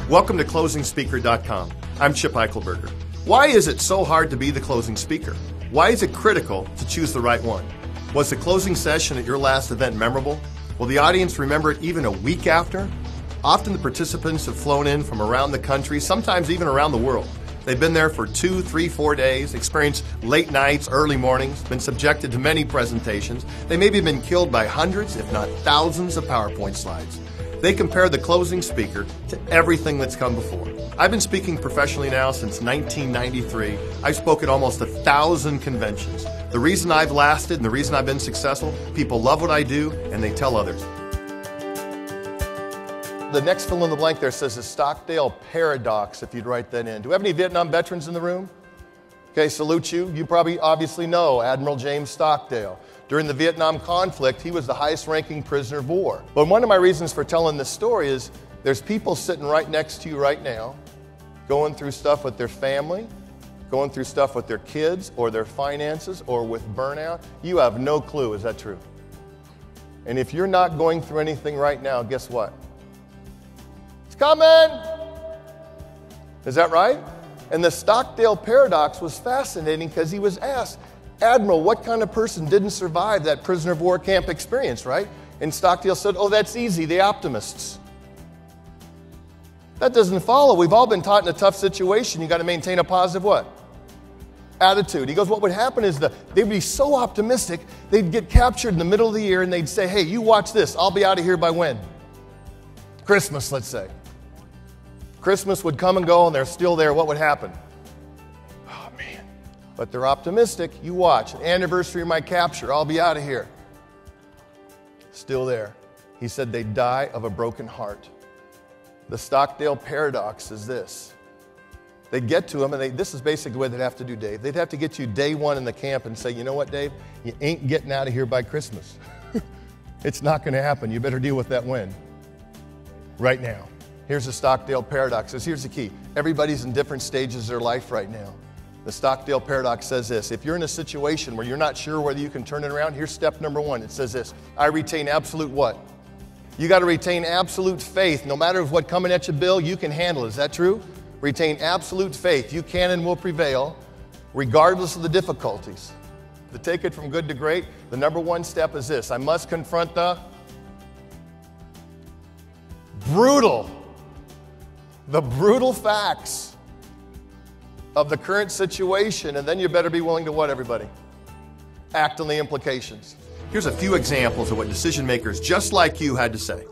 Welcome to ClosingSpeaker.com. I'm Chip Eichelberger. Why is it so hard to be the closing speaker? Why is it critical to choose the right one? Was the closing session at your last event memorable? Will the audience remember it even a week after? Often the participants have flown in from around the country, sometimes even around the world. They've been there for 2, 3, 4 days, experienced late nights, early mornings, been subjected to many presentations. They maybe have been killed by hundreds, if not thousands, of PowerPoint slides. They compare the closing speaker to everything that's come before. I've been speaking professionally now since 1993. I've spoken almost 1,000 conventions. The reason I've lasted and the reason I've been successful, people love what I do and they tell others. The next fill in the blank there says the Stockdale Paradox, if you'd write that in. Do we have any Vietnam veterans in the room? Okay, salute you. You probably obviously know Admiral James Stockdale. During the Vietnam conflict, he was the highest ranking prisoner of war. But one of my reasons for telling this story is there's people sitting right next to you right now, going through stuff with their family, going through stuff with their kids or their finances or with burnout. You have no clue, is that true? And if you're not going through anything right now, guess what? It's coming! Is that right? And the Stockdale Paradox was fascinating because he was asked, Admiral, what kind of person didn't survive that prisoner of war camp experience, right? And Stockdale said, oh, that's easy, the optimists. That doesn't follow. We've all been taught in a tough situation, you got to maintain a positive what? Attitude. He goes, what would happen is they'd be so optimistic, they'd get captured in the middle of the year and they'd say, hey, you watch this, I'll be out of here by when? Christmas, let's say. Christmas would come and go and they're still there. What would happen? Oh, man. But they're optimistic. You watch. Anniversary of my capture. I'll be out of here. Still there. He said they'd die of a broken heart. The Stockdale Paradox is this. They'd get to him, and this is basically what they'd have to do, Dave. They'd have to get you day one in the camp and say, you know what, Dave? You ain't getting out of here by Christmas. It's not going to happen. You better deal with that when. Right now. Here's the Stockdale Paradox. Here's the key. Everybody's in different stages of their life right now. The Stockdale Paradox says this. If you're in a situation where you're not sure whether you can turn it around, here's step number one. It says this. I retain absolute what? You got to retain absolute faith. No matter what coming at you, Bill, you can handle it. Is that true? Retain absolute faith. You can and will prevail regardless of the difficulties. To take it from good to great, the number one step is this. I must confront the brutal facts of the current situation, and then you better be willing to what, everybody? Act on the implications. Here's a few examples of what decision makers just like you had to say.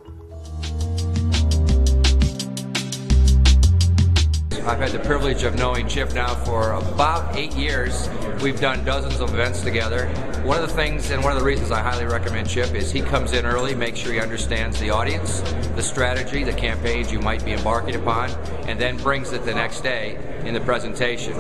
I've had the privilege of knowing Chip now for about 8 years. We've done dozens of events together. One of the things and one of the reasons I highly recommend Chip is he comes in early, makes sure he understands the audience, the strategy, the campaigns you might be embarking upon, and then brings it the next day in the presentation.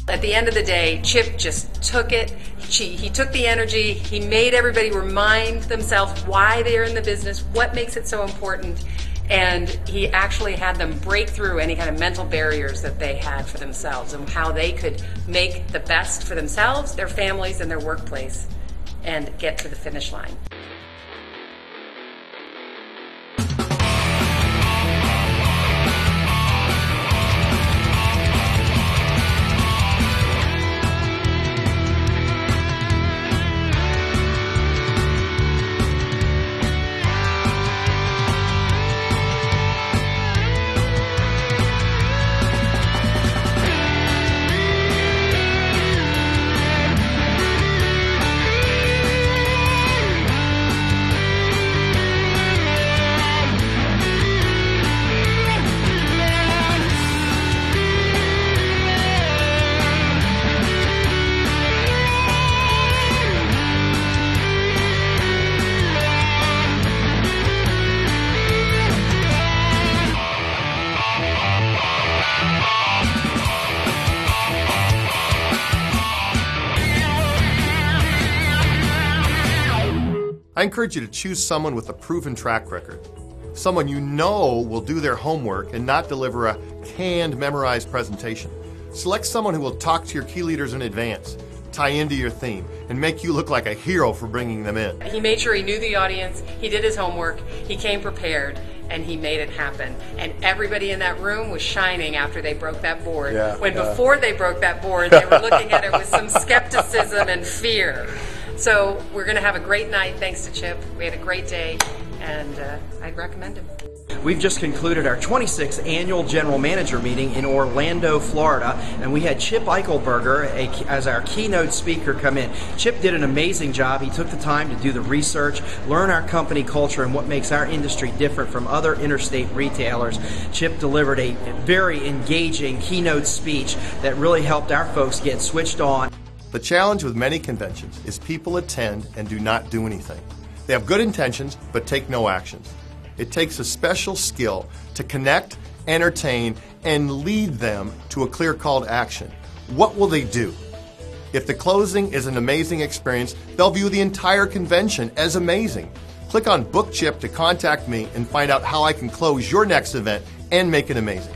At the end of the day, Chip just took it. He took the energy. He made everybody remind themselves why they're in the business, what makes it so important. And he actually had them break through any kind of mental barriers that they had for themselves and how they could make the best for themselves, their families, and their workplace and get to the finish line. I encourage you to choose someone with a proven track record. Someone you know will do their homework and not deliver a canned, memorized presentation. Select someone who will talk to your key leaders in advance, tie into your theme, and make you look like a hero for bringing them in. He made sure he knew the audience, he did his homework, he came prepared, and he made it happen. And everybody in that room was shining after they broke that board. Before they broke that board, they were looking at it with some skepticism and fear. So we're going to have a great night thanks to Chip. We had a great day, and I'd recommend him. We've just concluded our 26th annual General Manager meeting in Orlando, Florida, and we had Chip Eichelberger as our keynote speaker come in. Chip did an amazing job. He took the time to do the research, learn our company culture and what makes our industry different from other interstate retailers. Chip delivered a very engaging keynote speech that really helped our folks get switched on. The challenge with many conventions is people attend and do not do anything. They have good intentions, but take no actions. It takes a special skill to connect, entertain, and lead them to a clear call to action. What will they do? If the closing is an amazing experience, they'll view the entire convention as amazing. Click on Book Chip to contact me and find out how I can close your next event and make it amazing.